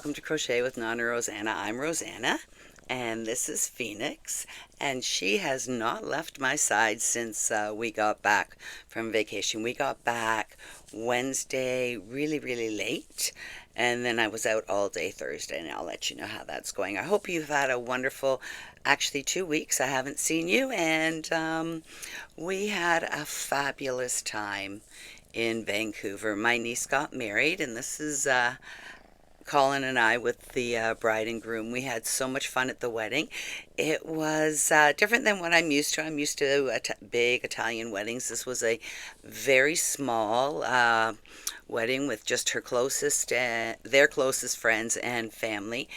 welcome to Crochet with Nonna Rosanna. I'm Rosanna, and this is Phoenix, and she has not left my side since we got back from vacation. We got back Wednesday really late, and then I was out all day Thursday, and I'll let you know how that's going. I hope you've had a wonderful, actually 2 weeks. I haven't seen you, and we had a fabulous time in Vancouver. My niece got married, and this is Colin and I with the bride and groom. We had so much fun at the wedding. It was different than what I'm used to. I'm used to big Italian weddings. This was a very small wedding with just her closest, their closest friends and family.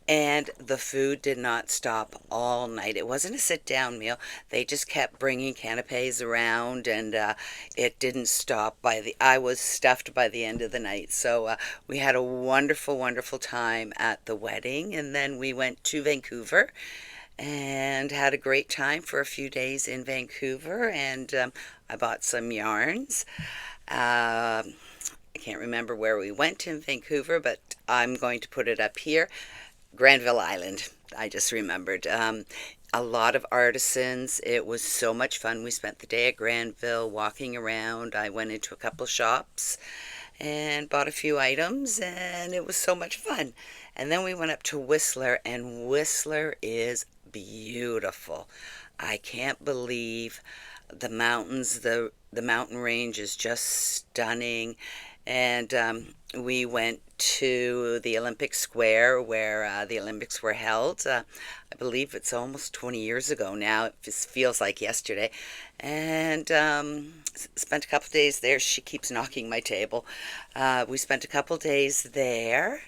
And the food did not stop all night. It wasn't a sit-down meal. They just kept bringing canapes around, and it didn't stop. I was stuffed by the end of the night. So we had a wonderful time at the wedding, and then we went to Vancouver and had a great time for a few days in Vancouver. And I bought some yarns. I can't remember where we went in Vancouver, but I'm going to put it up here. Granville Island, I just remembered. A lot of artisans. It was so much fun. We spent the day at Granville walking around. I went into a couple shops and bought a few items, and it was so much fun. And then we went up to Whistler, and Whistler is beautiful. I can't believe the mountains, the mountain range is just stunning. And we went to the Olympic Square where the Olympics were held. I believe it's almost 20 years ago now. It just feels like yesterday. And spent a couple days there. She keeps knocking my table. We spent a couple days there.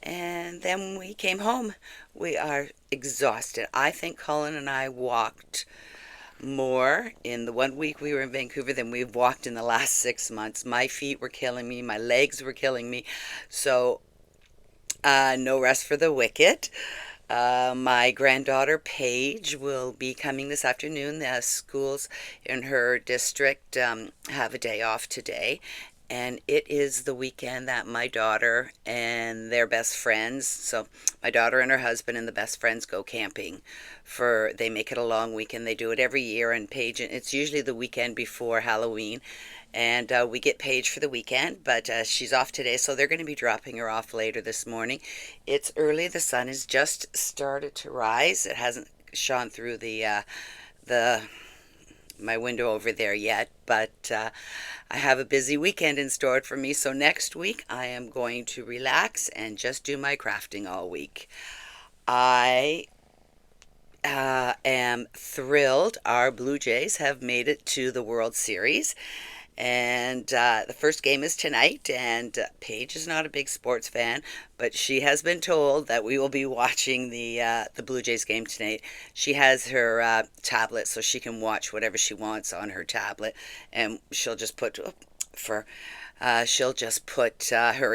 And then we came home. We are exhausted. I think Colin and I walked more in the 1 week we were in Vancouver than we've walked in the last 6 months. My feet were killing me. My legs were killing me. So no rest for the wicked. My granddaughter Paige will be coming this afternoon. The schools in her district have a day off today. And it is the weekend that my daughter and their best friends, so my daughter and her husband and the best friends go camping. They make it a long weekend. They do it every year, and Paige, it's usually the weekend before Halloween. And we get Paige for the weekend, but she's off today, so they're going to be dropping her off later this morning. It's early. The sun has just started to rise. It hasn't shone through my window over there yet, but I have a busy weekend in store for me. So next week I am going to relax and just do my crafting all week. I am thrilled our Blue Jays have made it to the World Series. And the first game is tonight, and Paige is not a big sports fan, but she has been told that we will be watching the Blue Jays game tonight. She has her tablet, so she can watch whatever she wants on her tablet, and she'll just put her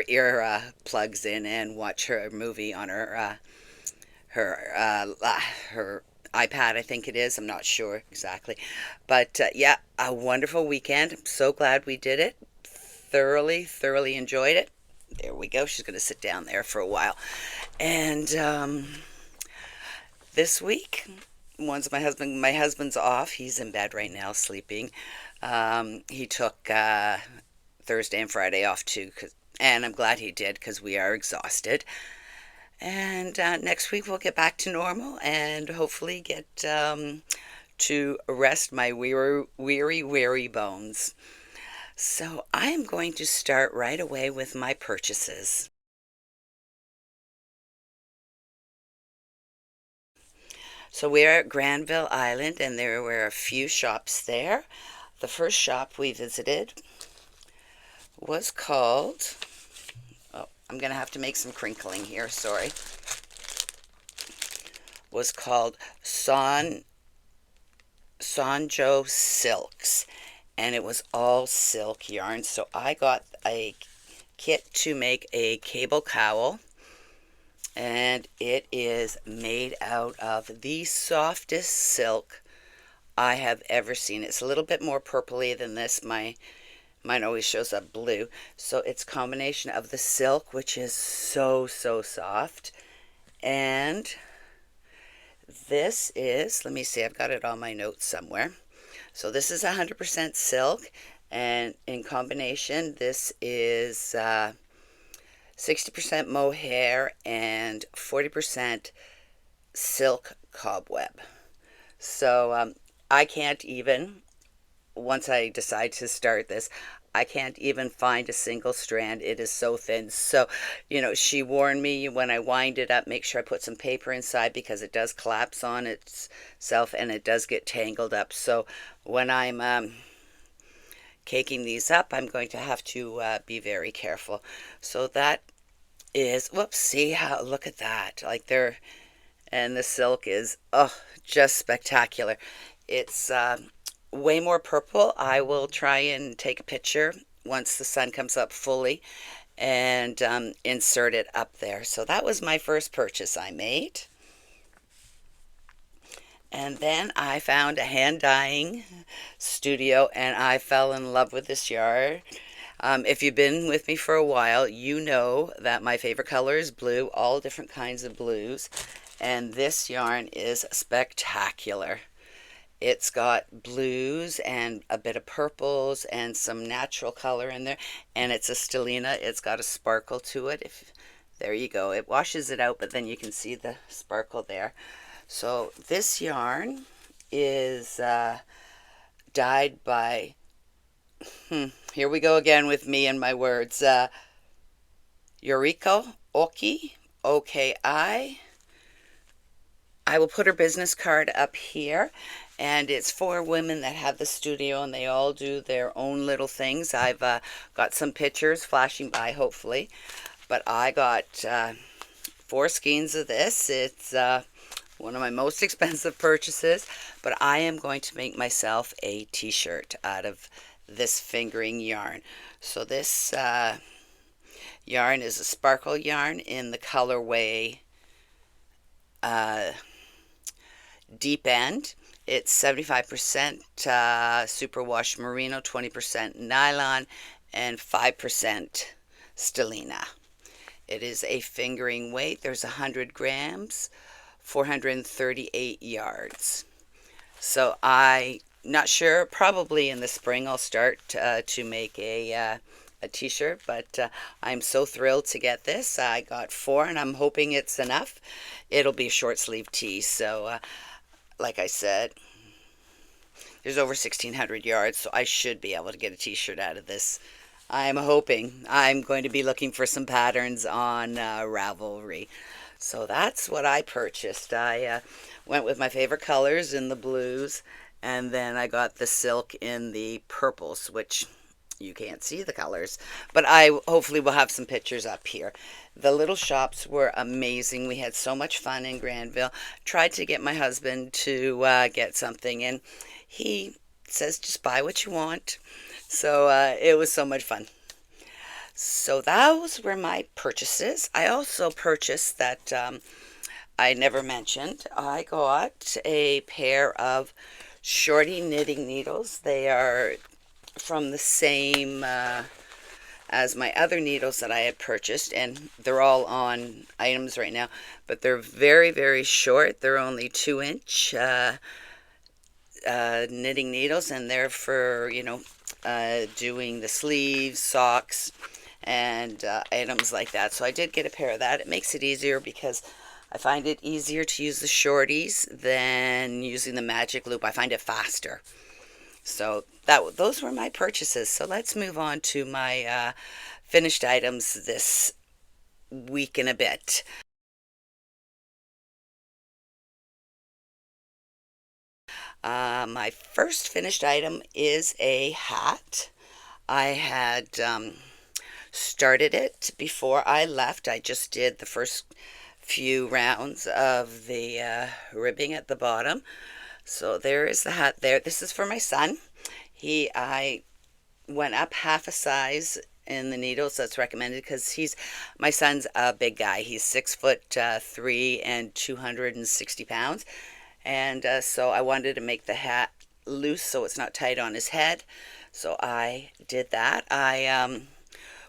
ear plugs in and watch her movie on her iPad, I think it is. I'm not sure exactly. But yeah, a wonderful weekend. I'm so glad we did it. Thoroughly enjoyed it. There we go. She's going to sit down there for a while. And this week, once my husband's off, he's in bed right now sleeping. He took Thursday and Friday off too, and I'm glad he did because we are exhausted. And next week we'll get back to normal and hopefully get to rest my weary bones. So I am going to start right away with my purchases. So we're at Granville Island, and there were a few shops there. The first shop we visited was called... I'm going to have to make some crinkling here, sorry. Was called Sanjo Silks, and it was all silk yarn. So I got a kit to make a cable cowl, and it is made out of the softest silk I have ever seen. It's a little bit more purpley than this. My Mine always shows up blue. So it's a combination of the silk, which is so, so soft. And this is, let me see, I've got it on my notes somewhere. So this is 100% silk. And in combination, this is 60% mohair and 40% silk cobweb. So I can't even, once I decide to start this, I can't even find a single strand. It is so thin. So, she warned me when I wind it up, make sure I put some paper inside because it does collapse on itself and it does get tangled up. So when I'm caking these up, I'm going to have to be very careful. So that is, whoops, see how, look at that. Like and the silk is, oh, just spectacular. It's way more purple. I will try and take a picture once the sun comes up fully and insert it up there. So that was my first purchase I made. And then I found a hand dyeing studio and I fell in love with this yarn. If you've been with me for a while, you know that my favorite color is blue, all different kinds of blues. And this yarn is spectacular. It's got blues and a bit of purples and some natural color in there. And it's a stellina. It's got a sparkle to it. There you go. It washes it out, but then you can see the sparkle there. So this yarn is dyed by, here we go again with me and my words, Yoriko Oki, O-K-I. I will put her business card up here, and it's for women that have the studio, and they all do their own little things. I've got some pictures flashing by, hopefully, but I got 4 skeins of this. It's one of my most expensive purchases, but I am going to make myself a t-shirt out of this fingering yarn. So this yarn is a sparkle yarn in the colorway Deep End. It's 75% superwash merino, 20% nylon, and 5% stellina. It is a fingering weight. There's 100 grams, 438 yards. So I'm not sure, probably in the spring I'll start to make a t-shirt, but I'm so thrilled to get this. I got 4 and I'm hoping it's enough. It'll be a short sleeve tee, so like I said, there's over 1,600 yards, so I should be able to get a t-shirt out of this. I'm hoping. I'm going to be looking for some patterns on Ravelry. So that's what I purchased. I went with my favorite colors in the blues, and then I got the silk in the purples, which you can't see the colors, but I hopefully will have some pictures up here. The little shops were amazing. We had so much fun in Granville. Tried to get my husband to get something, and he says just buy what you want. So it was so much fun. So those were my purchases. I also purchased that I never mentioned. I got a pair of shorty knitting needles. They are from the same as my other needles that I had purchased, and they're all on items right now, but they're very, very short. They're only 2-inch knitting needles, and they're for, doing the sleeves, socks, and items like that. So I did get a pair of that. It makes it easier because I find it easier to use the shorties than using the magic loop. I find it faster. So those were my purchases. So let's move on to my finished items this week and a bit. My first finished item is a hat. I had started it before I left. I just did the first few rounds of the ribbing at the bottom. So there is the hat there. This is for my son. I went up half a size in the needles. That's recommended because my son's a big guy. He's 6'3" and 260 pounds. And so I wanted to make the hat loose so it's not tight on his head. So I did that. I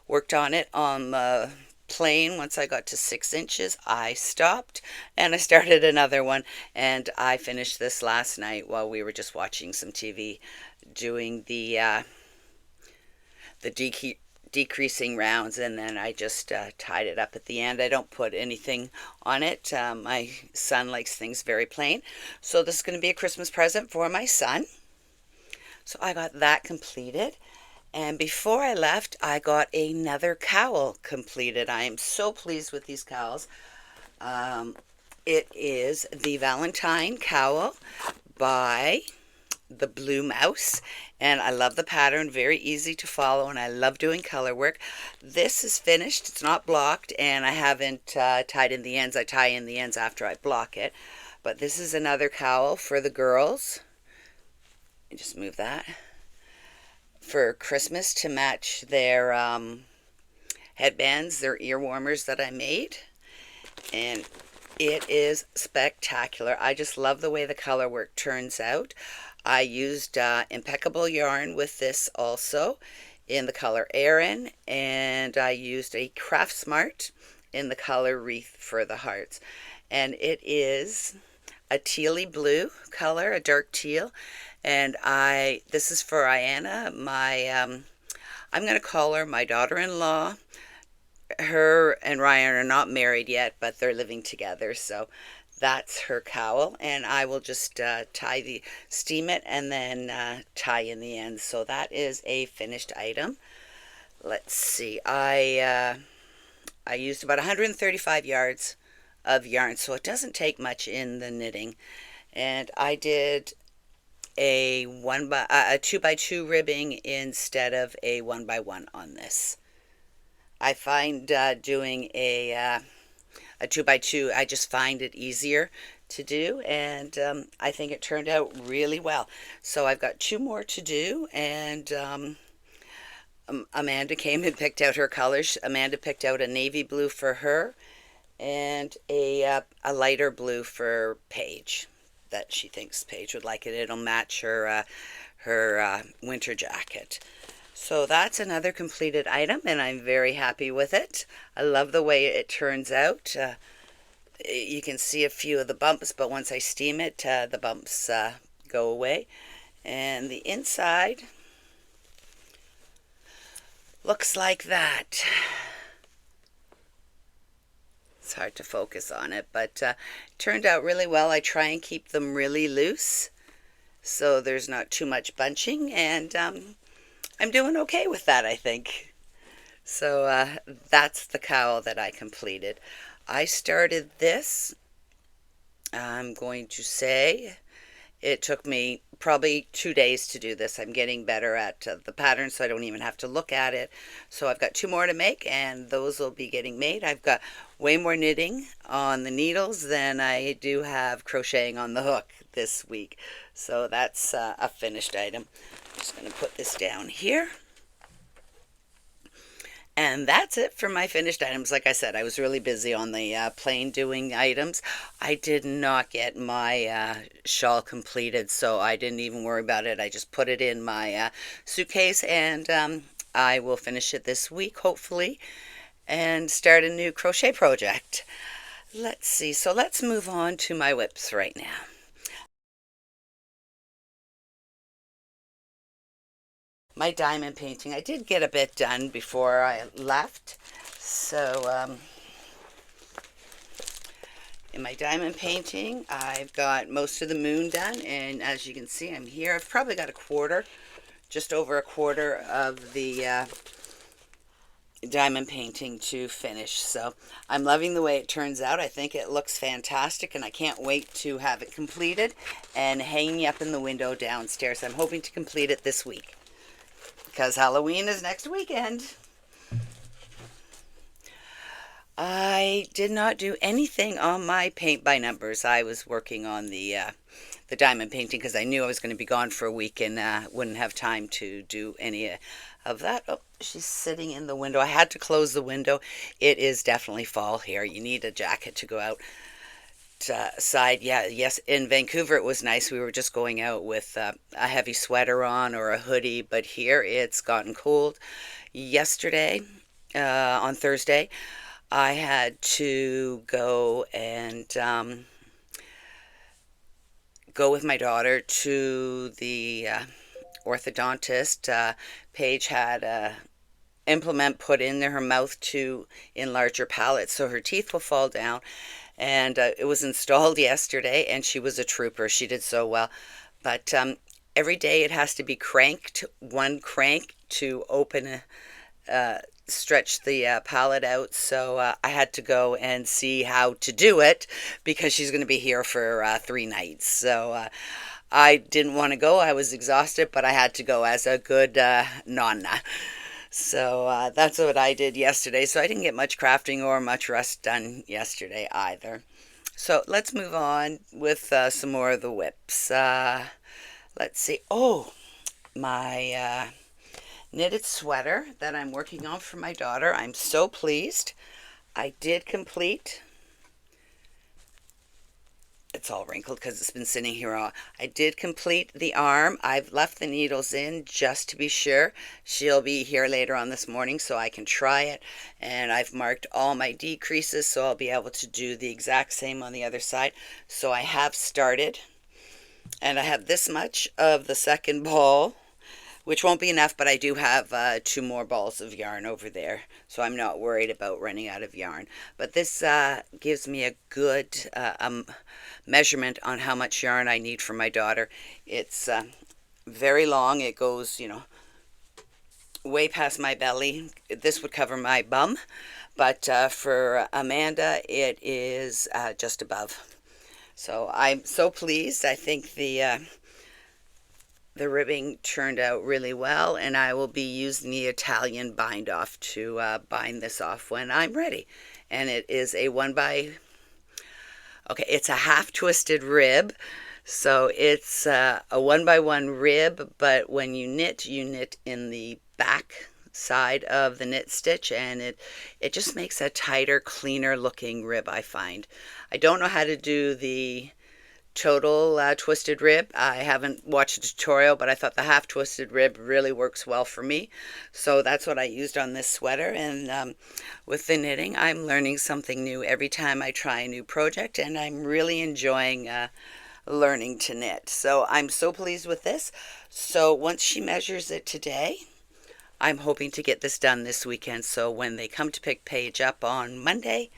worked on it on the plane. Once I got to 6 inches, I stopped and I started another one. And I finished this last night while we were just watching some TV, doing the decreasing rounds, and then I just tied it up at the end. I don't put anything on it. My son likes things very plain. So this is going to be a Christmas present for my son. So I got that completed. And before I left, I got another cowl completed. I am so pleased with these cowls. It is the Valentine Cowl by the Blue Mouse, and I love the pattern, very easy to follow, and I love doing color work. This is finished, it's not blocked, and I haven't tied in the ends. I tie in the ends after I block it. But this is another cowl for the girls. Just move that. For Christmas, to match their headbands, their ear warmers that I made. And it is spectacular. I just love the way the color work turns out. I used impeccable yarn with this also in the color Aran, and I used a Craft Smart in the color Wreath for the hearts. And it is a tealy blue color, a dark teal. And this is for Iana, I'm going to call her my daughter-in-law. Her and Ryan are not married yet, but they're living together, so that's her cowl. And I will just steam it and then tie in the ends. So that is a finished item. Let's see, I used about 135 yards of yarn, so it doesn't take much in the knitting. And I did a 2x2 ribbing instead of a 1x1 on this. I find doing a 2x2, I just find it easier to do, and I think it turned out really well. So I've got 2 more to do, and Amanda came and picked out her colors. Amanda picked out a navy blue for her and a lighter blue for Paige, that she thinks Paige would like it. It'll match her winter jacket. So that's another completed item, and I'm very happy with it. I love the way it turns out. You can see a few of the bumps, but once I steam it, the bumps go away. And the inside looks like that. It's hard to focus on it, but turned out really well. I try and keep them really loose so there's not too much bunching, and I'm doing okay with that, I think. So that's the cowl that I completed. I started this, I'm going to say, it took me probably 2 days to do this. I'm getting better at the pattern, so I don't even have to look at it. So I've got 2 more to make, and those will be getting made. I've got way more knitting on the needles than I do have crocheting on the hook this week. So that's a finished item. I'm just going to put this down here. And that's it for my finished items. Like I said, I was really busy on the plane doing items. I did not get my shawl completed, so I didn't even worry about it. I just put it in my suitcase, and I will finish it this week, hopefully, and start a new crochet project. Let's see. So let's move on to my WIPs right now. My diamond painting, I did get a bit done before I left. So in my diamond painting, I've got most of the moon done, and as you can see, I'm here. I've probably got a quarter, just over a quarter of the diamond painting to finish. So I'm loving the way it turns out. I think it looks fantastic, and I can't wait to have it completed and hanging up in the window downstairs. I'm hoping to complete it this week, because Halloween is next weekend. I did not do anything on my paint by numbers. I was working on the diamond painting because I knew I was going to be gone for a week and wouldn't have time to do any of that. Oh, she's sitting in the window. I had to close the window. It is definitely fall here. You need a jacket to go out. side, yeah, yes, in Vancouver it was nice. We were just going out with a heavy sweater on or a hoodie, but here it's gotten cold. Yesterday, on Thursday, I had to go and go with my daughter to the orthodontist. Paige had a implement put in her mouth to enlarge her palate so her teeth will fall down. And it was installed yesterday, and she was a trooper. She did so well. But every day it has to be cranked, one crank to open, stretch the palate out. So I had to go and see how to do it because she's going to be here for 3 nights. So I didn't want to go. I was exhausted, but I had to go as a good Nonna. So that's what I did yesterday. So I didn't get much crafting or much rest done yesterday either. So let's move on with some more of the WIPs. Let's see. Oh, my knitted sweater that I'm working on for my daughter. I'm so pleased. I did complete. It's all wrinkled because it's been sitting here all. I did complete the arm. I've left the needles in just to be sure. She'll be here later on this morning so I can try it. And I've marked all my decreases so I'll be able to do the exact same on the other side. So I have started. And I have this much of the second ball, which won't be enough, but I do have 2 more balls of yarn over there, so I'm not worried about running out of yarn. But this gives me a good measurement on how much yarn I need for my daughter. It's very long. It goes, way past my belly. This would cover my bum, but for Amanda, it is just above. So I'm so pleased. I think the ribbing turned out really well, and I will be using the Italian bind off to bind this off when I'm ready. And it is a it's a half twisted rib. So it's a 1x1 rib, but when you knit in the back side of the knit stitch, and it just makes a tighter, cleaner looking rib, I find. I don't know how to do the total twisted rib. I haven't watched a tutorial, but I thought the half twisted rib really works well for me. So that's what I used on this sweater. And with the knitting, I'm learning something new every time I try a new project, and I'm really enjoying learning to knit. So I'm so pleased with this. So once she measures it today, I'm hoping to get this done this weekend. So when they come to pick Paige up on Monday,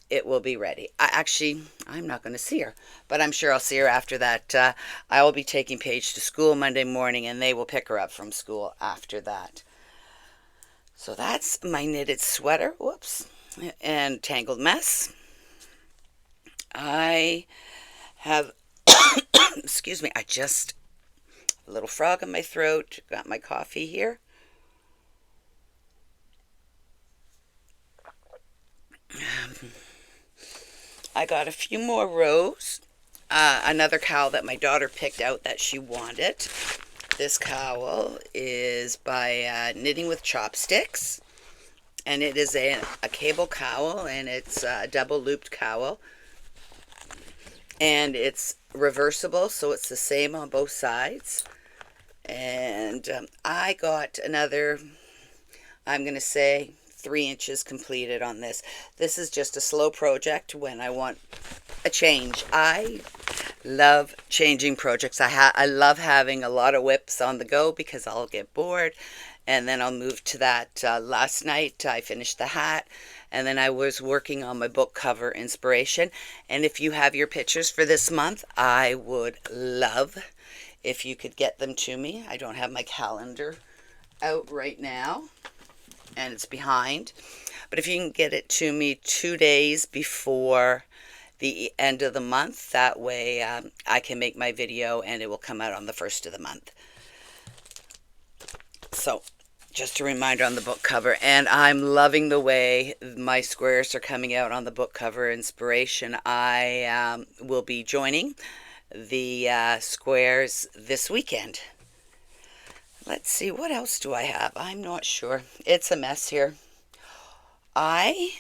it will be ready. I'm not going to see her, but I'm sure I'll see her after that. I will be taking Paige to school Monday morning, and they will pick her up from school after that. So that's my knitted sweater. Whoops. And tangled mess. I have, excuse me, a little frog in my throat. Got my coffee here. I got a few more rows. Another cowl that my daughter picked out that she wanted. This cowl is by Knitting with Chopsticks. And it is a cable cowl, and it's a double looped cowl. And it's reversible, so it's the same on both sides. And I got another, I'm going to say, 3 inches completed on this. This is just a slow project when I want a change. I love changing projects. I love having a lot of WIPs on the go because I'll get bored, and then I'll move to that. Last night I finished the hat, and then I was working on my book cover inspiration. And if you have your pictures for this month, I would love if you could get them to me. I don't have my calendar out right now, and it's behind, but if you can get it to me 2 days before the end of the month, that way I can make my video and it will come out on the 1st of the month. So just a reminder on the book cover, and I'm loving the way my squares are coming out on the book cover inspiration. I will be joining the squares this weekend. Let's see, what else do I have? I'm not sure. It's a mess here. I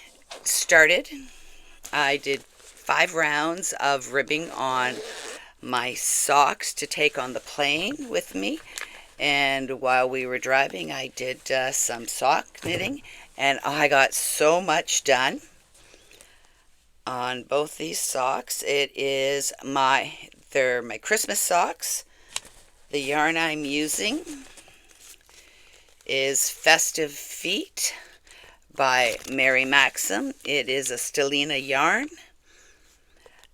did 5 rounds of ribbing on my socks to take on the plane with me. And while we were driving, I did some sock knitting, and I got so much done on both these socks. They're my Christmas socks. The yarn I'm using is Festive Feet by Mary Maxim. It is a Stellina yarn,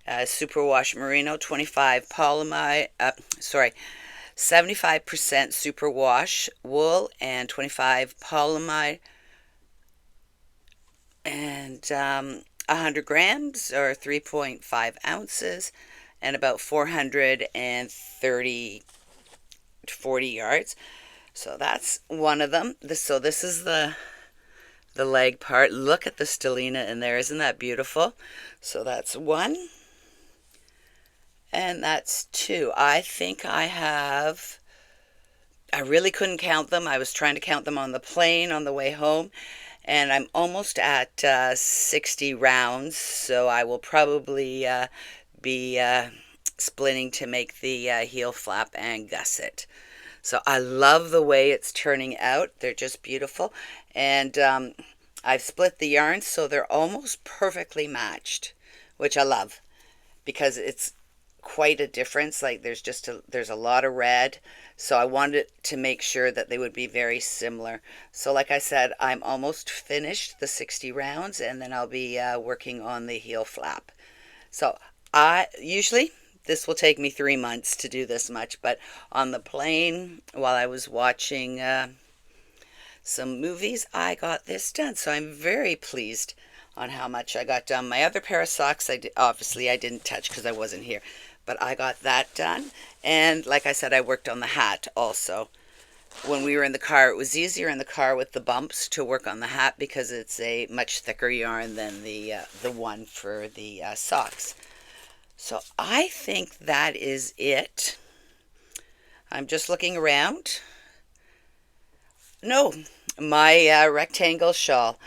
superwash merino, 75% superwash wool and 25 polyamide, and 100 grams or 3.5 ounces, and about 430 to 40 yards. So that's one of them. So this is the leg part. Look at the stellina in there. Isn't that beautiful? So that's one. And that's two. I think I really couldn't count them. I was trying to count them on the plane on the way home. And I'm almost at 60 rounds. So I will probably be splitting to make the heel flap and gusset. So I love the way it's turning out. They're just beautiful. And I've split the yarns so they're almost perfectly matched, which I love because it's quite a difference. Like there's a lot of red. So I wanted to make sure that they would be very similar. So like I said, I'm almost finished the 60 rounds, and then I'll be working on the heel flap. So usually this will take me 3 months to do this much, but on the plane while I was watching some movies, I got this done. So I'm very pleased on how much I got done. My other pair of socks, obviously I didn't touch because I wasn't here, but I got that done. And like I said, I worked on the hat also. When we were in the car, it was easier in the car with the bumps to work on the hat because it's a much thicker yarn than the one for the socks. So I think that is it. I'm just looking around. No, my rectangle shawl.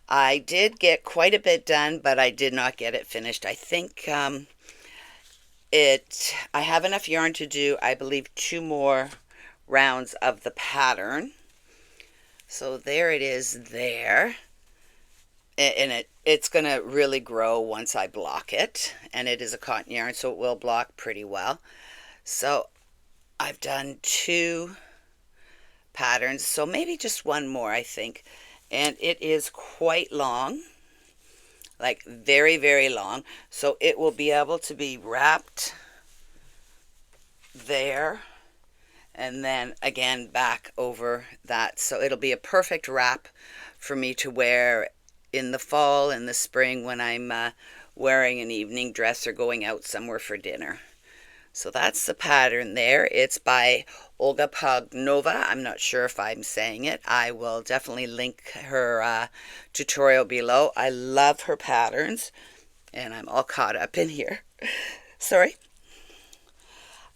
I did get quite a bit done, but I did not get it finished. I think I have enough yarn to do, I believe, 2 more rounds of the pattern. So there it is there. And it's going to really grow once I block it. And it is a cotton yarn, so it will block pretty well. So I've done 2 patterns, so maybe just one more, I think. And it is quite long, like very, very long. So it will be able to be wrapped there and then again back over that. So it'll be a perfect wrap for me to wear in the fall and the spring when I'm wearing an evening dress or going out somewhere for dinner. So that's the pattern there. It's by Olga Pagnova. I'm not sure if I'm saying it. I will definitely link her tutorial below. I love her patterns, and I'm all caught up in here. Sorry.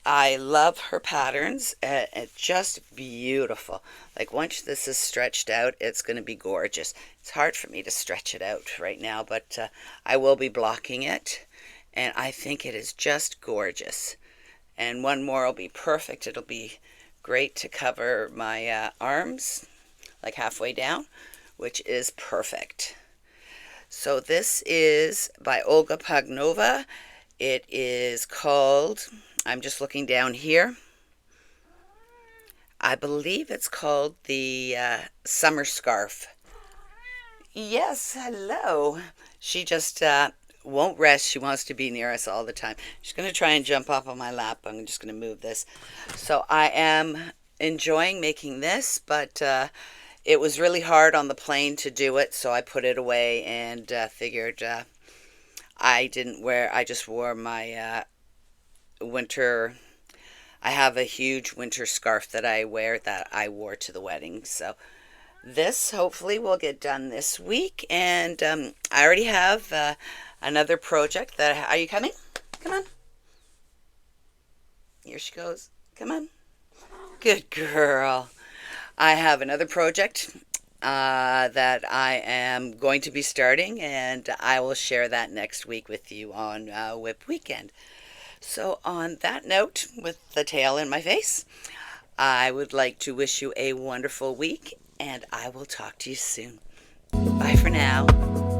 I love her patterns. It's just beautiful. Like once this is stretched out, it's going to be gorgeous. It's hard for me to stretch it out right now, but I will be blocking it, and I think it is just gorgeous. And one more will be perfect. It'll be great to cover my arms, like halfway down, which is perfect. So this is by Olga Pagnova. It is called, I'm just looking down here, I believe it's called the Summer Scarf. Yes, hello. She just won't rest. She wants to be near us all the time. She's going to try and jump up on my lap. I'm just going to move this. So I am enjoying making this, but it was really hard on the plane to do it, so I put it away and figured I just wore my winter. I have a huge winter scarf that I wear that I wore to the wedding. So this hopefully will get done this week, and I already have another project that, are you coming? Come on. Here she goes. Come on. Good girl. I have another project that I am going to be starting, and I will share that next week with you on WIP Weekend. So, on that note, with the tail in my face, I would like to wish you a wonderful week, and I will talk to you soon. Bye for now.